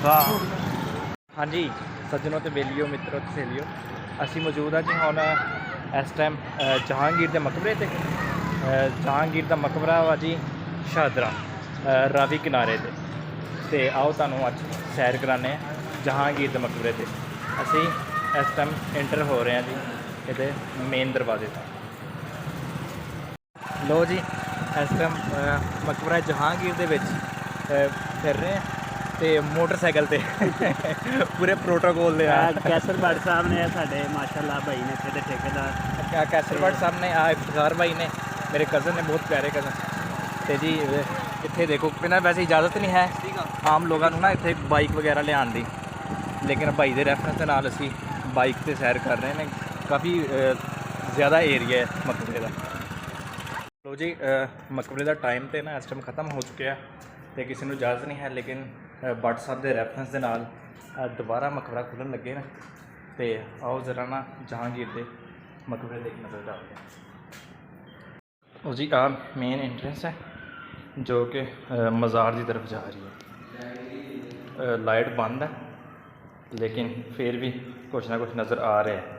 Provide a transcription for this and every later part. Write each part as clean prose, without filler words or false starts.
वाह। हाँ जी सज्जनों ते बेलियो मित्रों ते सहेलियो, असी मौजूद हाँ जी हुण इस टाइम जहांगीर के मकबरे ते। जहांगीर का मकबरा वा जी शाहदरा रावी किनारे ते आओ तुहानूं अज सैर कराने जहांगीर के मकबरे ते। असी इस टाइम एंटर हो रहे हैं जी ये मेन दरवाजे से। लो जी इस टाइम मकबरा जहांगीर दे विच फिर रहे हैं ते मोटरसाइकिल ते पूरे प्रोटोकॉल दे कैसर भट्ट साहब ने साढ़े माशाल्लाह भाई ने इत्थे दे ठेकेदार कैसर भट्ट साहब ने इफ्तिखार भाई ने मेरे कज़न ने, बहुत प्यारे कज़न। तो जी इत्थे देखो बिना वैसे इजाज़त नहीं है आम लोगों को ना इत्थे बाइक वगैरह ले आने दी, लेकिन भाई के रेफरेंस के नाल असी बाइक से सैर कर रहे हैं। काफ़ी ज़्यादा एरिया है मकबरे का। लो जी मकबरे का टाइम तो ना इस टाइम ख़त्म हो चुका है तो किसी को इजाज़त नहीं है, लेकिन भट्ट साहब के रेफरेंस के नाल दोबारा मकबरा खुलन लगे ना। तो आओ ज़रा ना जहांगीर के मकबरे की नज़र डालते हैं। और जी आ मेन एंट्रेंस है जो कि मज़ार की तरफ जा रही है। लाइट बंद है लेकिन फिर भी कुछ ना कुछ नज़र आ रहा है।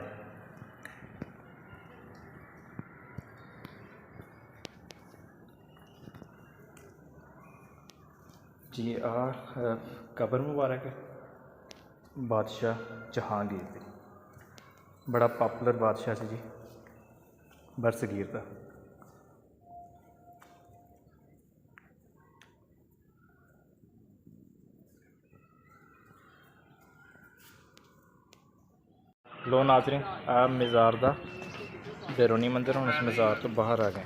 जी कबर मुबारक है बादशाह जहांगीर की, बड़ा पॉपुलर बादशाह से जी बरसगीर का। लो नाज़रीन आ मज़ार का बैरूनी मंदिर, हम इस मज़ार तो बाहर आ गए।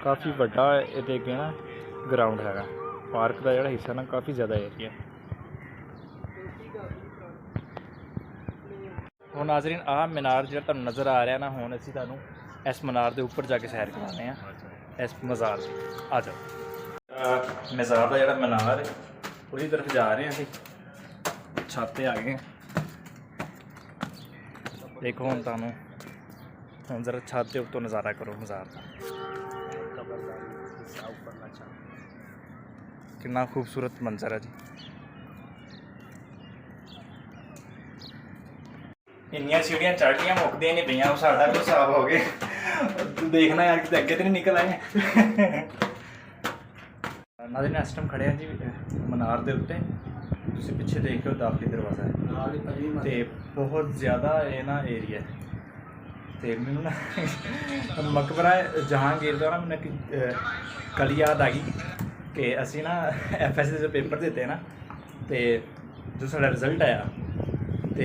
काफ़ी बड़ा ये अगे ना ग्राउंड है, पार्क का जोड़ा हिस्सा ना काफ़ी ज़्यादा एरिया। हुण नाज़रीन आ मीनार जो तुहानूं नज़र आ रहा ना, हुण असीं तुहानूं इस मीनार के उपर जाके सैर कराने हैं इस मज़ार की। आ जाओ मज़ार का जोड़ा मीनार है उसकी तरफ जा रहे हैं असीं। छत ते आ गए देखो हुण तुहानूं हुण जरा छत के उत्तों नज़ारा करो मज़ार का, कितना खूबसूरत मंजर है जी। इन्नियां सीढ़ियां चढ़नियां मुकदियां नहीं पईयां, साडा भी हिसाब हो गया देखना यार कि अगे तो नहीं निकल आए। नाज़रीन इस टाइम खड़े हैं जी मीनार के उत्ते, तुसीं पिछे देख लो दाखिली दरवाज़ा है तो बहुत ज़्यादा ये ना एरिया है। तो मैनू ना मकबरा जहांगीर का ना मैंने कल याद आ गई कि असी ना FSC से पेपर दिते ना, तो जो साडा रिजल्ट आया तो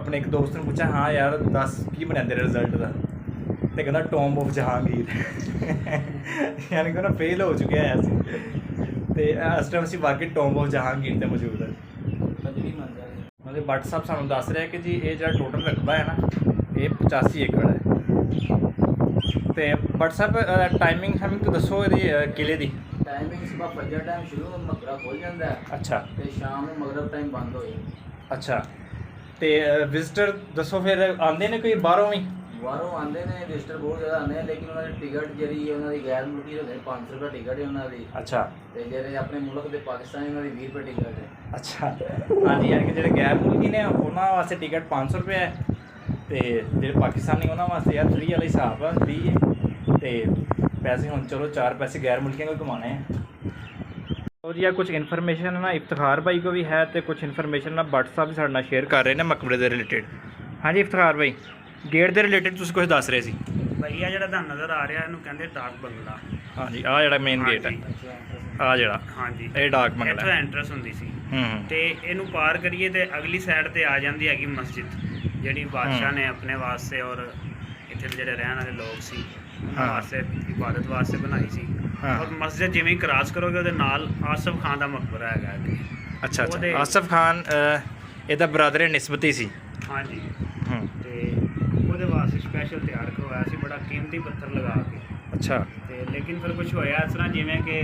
अपने एक दोस्त ने पूछा हाँ यार दस की बनया तेरे रिजल्ट का, तो कहता टॉम्ब ऑफ जहांगीर। यानी कि ना फेल हो चुके हैं असी, तो इस टाइम असी वाकई टॉम्ब ऑफ जहांगीर से मौजूद है। मतलब भट्ट साहब सानू दस रहे कि जी ये जो टोटल रकबा है ना ये 85 एकड़ है। तो भट्ट साहब टाइमिंग शामिंग तो दसो ये किले की। टाइमिंग सुबह फजर टाइम शुरू मकबरा खुल जाता है, अच्छा तो शाम को मगरब टाइम बंद हो जाए। अच्छा तो विजिटर दसो फिर आते हैं कोई बाहरों भी? बाहरों आते हैं विजिटर बहुत ज़्यादा आते हैं, लेकिन उन्होंने टिकट जी उन्होंने गैर मुल्की होते 500 रुपये टिकट है उन्होंने। अच्छा तो जे अपने मुल्क के पाकिस्तानी उन्होंने 20 रुपये टिकट है। अच्छा हाँ जी, यानी कि जो गैर मुल्की ने उन्होंने वास्ते टिकट 500 रुपये है, तो जो पाकिस्तानी उन्होंने वास्ते यार फ्री वाला हिसाब है 30 है। तो पैसे हम चलो 4 पैसे गैर मुल्कियों को कमाने हैं। और या कुछ इन्फॉर्मेशन ना इफ्तिखार भाई को भी है, तो कुछ इन्फॉर्मेशन ना भट्ट साहब भी साढ़े नाल शेयर कर रहे हैं मकबरे के रिलेटेड। हाँ जी इफ्तिखार भाई गेट के रिलेटेड तुसीं कुछ दस रहे सी। भैया जो नज़र आ रहा है कहते डाक बंगला। हाँ जी आ जो मेन गेट है आ जो हाँ जी ये डाक बंगला इत्थों एंट्रेंस होंदी सी ते इनू पार करिए तो अगली साइड ते आ जाती हैगी मस्जिद जिहड़ी बादशाह ने अपने वास्ते और इत्थे जेह्ड़े रहने वाले लोग सी उन्हां वास्ते इबादत वास्ते बनाई सी। और मस्जिद जिवें क्रॉस करोगे उहदे नाल आसफ खान का मकबरा है अगे। अच्छा अच्छा आसफ खान ਇਹਦਾ ਬ੍ਰਦਰ ਨਿਸਬਤੀ ਸੀ। हाँ जी ਤੇ ਉਹਦੇ ਵਾਸਤੇ स्पैशल तैयार करवाया सी बड़ा कीमती पत्थर लगा के। अच्छा ਤੇ लेकिन फिर कुछ होया इस तरह जिवें कि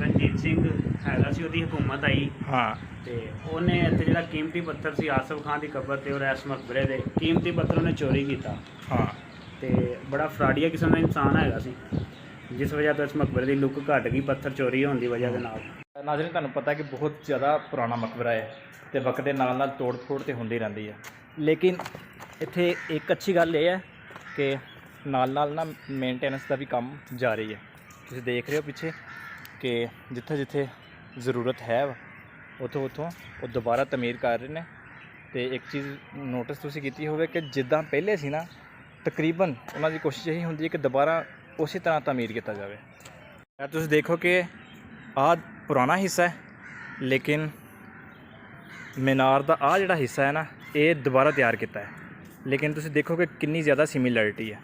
रणजीत सिंह हैगा सी ਉਹਦੀ हुकूमत आई। हाँ ਤੇ ਉਹਨੇ ਇੱਥੇ ਜਿਹੜਾ ਕੀਮਤੀ ਪੱਥਰ ਸੀ ਆਸਫ ਖਾਨ ਦੀ ਕਬਰ ਤੇ ਔਰ ਇਸ ਮਕਬਰੇ ਦੇ ਕੀਮਤੀ ਪੱਥਰ ਉਹਨੇ ਚੋਰੀ ਕੀਤਾ। हाँ ਤੇ ਬੜਾ ਫਰਾਡੀਆ ਕਿਸਮ ਦਾ ਇਨਸਾਨ ਹੈਗਾ ਸੀ। ਜਿਸ ਵਜ੍ਹਾ ਤੋਂ ਇਸ ਮਕਬਰੇ ਦੀ ਲੁੱਕ ਘਟ ਗਈ ਪੱਥਰ ਚੋਰੀ ਹੋਣ ਦੀ ਵਜ੍ਹਾ ਦੇ ਨਾਲ। ਨਾਜ਼ਰੀਨ, ਤੁਹਾਨੂੰ ਪਤਾ ਕਿ ਬਹੁਤ ਜ਼ਿਆਦਾ ਪੁਰਾਣਾ ਮਕਬਰਾ ਹੈ ਤੇ ਵਕਤ ਦੇ ਨਾਲ ਨਾਲ ਤੋੜ ਫੋੜ ਤੇ ਹੁੰਦੀ ਰਹਿੰਦੀ ਹੈ, ਲੇਕਿਨ ਇੱਥੇ ਇੱਕ ਅੱਛੀ ਗੱਲ ਇਹ ਹੈ ਕਿ ਨਾਲ ਨਾਲ ਨਾ ਮੇਨਟੇਨੈਂਸ ਦਾ ਵੀ ਕੰਮ ਜਾਰੀ ਹੈ। ਤੁਸੀਂ ਦੇਖ ਰਹੇ ਹੋ ਪਿੱਛੇ ਕਿ ਜਿੱਥੇ ਜਿੱਥੇ ਜ਼ਰੂਰਤ ਹੈ ਉੱਥੋਂ ਉਹ ਦੁਬਾਰਾ ਤਮੀਰ ਕਰ ਰਹੇ ਨੇ। ਤੇ ਇੱਕ ਚੀਜ਼ ਨੋਟਿਸ ਤੁਸੀਂ ਕੀਤੀ ਹੋਵੇ ਕਿ ਜਿੱਦਾਂ ਪਹਿਲੇ ਸੀ ਨਾ, ਤਕਰੀਬਨ ਉਹਨਾਂ ਦੀ ਕੋਸ਼ਿਸ਼ ਇਹੀ ਹੁੰਦੀ ਹੈ ਕਿ ਦੁਬਾਰਾ ਉਸੇ ਤਰ੍ਹਾਂ ਤਮੀਰ ਕੀਤਾ ਜਾਵੇ। ਤੁਸੀਂ ਦੇਖੋ ਕਿ ਆਹ ਪੁਰਾਣਾ ਹਿੱਸਾ ਹੈ, ਲੇਕਿਨ ਮੀਨਾਰ ਦਾ ਆਹ ਜਿਹੜਾ ਹਿੱਸਾ ਹੈ ਨਾ, ਇਹ ਦੁਬਾਰਾ ਤਿਆਰ ਕੀਤਾ ਹੈ। ਲੇਕਿਨ ਤੁਸੀਂ ਦੇਖੋ ਕਿ ਕਿੰਨੀ ਜ਼ਿਆਦਾ ਸਿਮਿਲੈਰਿਟੀ ਹੈ,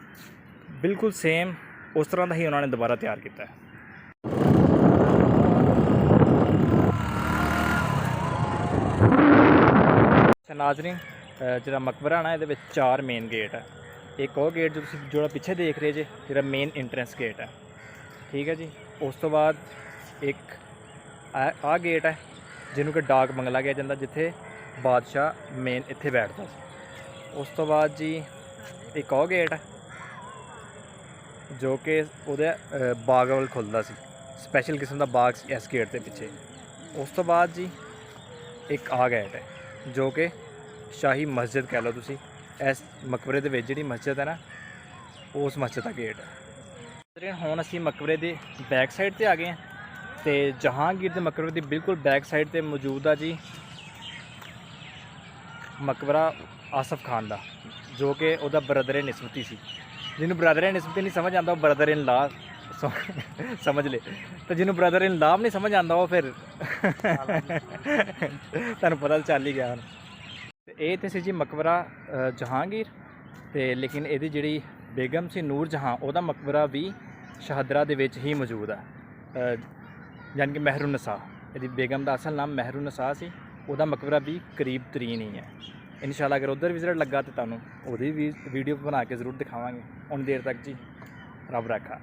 ਬਿਲਕੁਲ ਸੇਮ ਉਸ ਤਰ੍ਹਾਂ ਦਾ ਹੀ ਉਹਨਾਂ ਨੇ ਦੁਬਾਰਾ ਤਿਆਰ ਕੀਤਾ ਹੈ। ਨਾਜ਼ਰੀਨ, ਜਿਹੜਾ ਮਕਬਰਾ ਨਾ, ਇਹਦੇ ਵਿੱਚ 4 ਮੇਨ ਗੇਟ ਹੈ। ਇੱਕ ਉਹ ਗੇਟ ਜਿਹੜਾ ਪਿੱਛੇ ਦੇਖ ਰਹੇ ਜੇ, ਜਿਹੜਾ ਮੇਨ ਇੰਟਰੈਂਸ ਗੇਟ ਹੈ, ਠੀਕ ਹੈ ਜੀ। ਉਸ ਤੋਂ ਬਾਅਦ ਇੱਕ ਆਹ ਗੇਟ ਹੈ ਜਿਹਨੂੰ ਕਿ ਡਾਕ ਬੰਗਲਾ ਕਿਹਾ ਜਾਂਦਾ, ਜਿੱਥੇ ਬਾਦਸ਼ਾਹ ਮੇਨ ਇੱਥੇ ਬੈਠਦਾ ਸੀ। ਉਸ ਤੋਂ ਬਾਅਦ ਜੀ ਇੱਕ ਉਹ ਗੇਟ ਹੈ ਜੋ ਕਿ ਉਹਦੇ ਬਾਗ ਵੱਲ ਖੁੱਲ੍ਹਦਾ ਸੀ, ਸਪੈਸ਼ਲ ਕਿਸਮ ਦਾ ਬਾਗ ਸੀ ਇਸ ਗੇਟ ਦੇ ਪਿੱਛੇ। ਉਸ ਤੋਂ ਬਾਅਦ ਜੀ ਇੱਕ ਆਹ ਗੇਟ ਹੈ ਜੋ ਕਿ ਸ਼ਾਹੀ ਮਸਜਿਦ ਕਹਿ ਲਓ ਤੁਸੀਂ। ਇਸ ਮਕਬਰੇ ਦੇ ਵਿੱਚ ਜਿਹੜੀ ਮਸਜਿਦ ਹੈ ਨਾ, ਉਸ ਮਸਜਿਦ ਦਾ ਗੇਟ ਹੈ। ਹੁਣ ਅਸੀਂ ਮਕਬਰੇ ਦੇ ਬੈਕ ਸਾਈਡ ਤੇ ਆ ਗਏ ਹਾਂ ਤੇ ਜਹਾਂਗੀਰ ਦੇ ਮਕਬਰੇ ਦੀ ਬਿਲਕੁਲ ਬੈਕ ਸਾਈਡ ਤੇ ਮੌਜੂਦ ਆ ਜੀ ਮਕਬਰਾ ਆਸਫ ਖਾਨ ਦਾ, ਜੋ ਕਿ ਉਹਦਾ ਬਰਦਰ ਨਿਸਬਤੀ ਸੀ। ਜਿਹਨੂੰ ਬਰਦਰ ਨਿਸਬਤੀ ਨਹੀਂ ਸਮਝ ਆਉਂਦਾ, ਉਹ ਬਰਦਰ ਇਨ ਲਾ ਸਮਝ ਲੈ। ਤੇ ਜਿਹਨੂੰ ਬਰਦਰ ਇਨ ਲਾ ਨਹੀਂ ਸਮਝ ਆਉਂਦਾ, ਉਹ ਫਿਰ ਤੁਹਾਨੂੰ ਪਤਾ ਚੱਲ ਹੀ ਗਿਆ ਹੁਣ। ਇਹ ਤੇ ਸੀ ਜੀ ਮਕਬਰਾ ਜਹਾਂਗੀਰ, ਤੇ ਲੇਕਿਨ ਇਹਦੀ ਜਿਹੜੀ ਬੇਗਮ ਸੀ ਨੂਰ ਜਹਾਂ, ਉਹਦਾ ਮਕਬਰਾ ਵੀ ਸ਼ਹਾਦਰਾ ਦੇ ਵਿੱਚ ਹੀ ਮੌਜੂਦ ਹੈ, ਯਾਨੀ ਕਿ ਮਹਿਰੁਨਿਸਾ। ਇਹਦੀ ਬੇਗਮ ਦਾ ਅਸਲ ਨਾਮ ਮਹਿਰੁਨਿਸਾ ਸੀ। ਉਹਦਾ ਮਕਬਰਾ ਵੀ ਕਰੀਬ ਤਰੀਨ ਹੀ ਹੈ। ਇਨਸ਼ਾਅੱਲਾ ਅਗਰ ਉੱਧਰ ਵਿਜ਼ਿਟ ਲੱਗਾ ਤਾਂ ਤੁਹਾਨੂੰ ਉਹਦੀ ਵੀ ਵੀਡੀਓ ਬਣਾ ਕੇ ਜ਼ਰੂਰ ਦਿਖਾਵਾਂਗੇ। ਉਨੀ ਦੇਰ ਤੱਕ ਜੀ ਰੱਬ ਰਾਖਾ।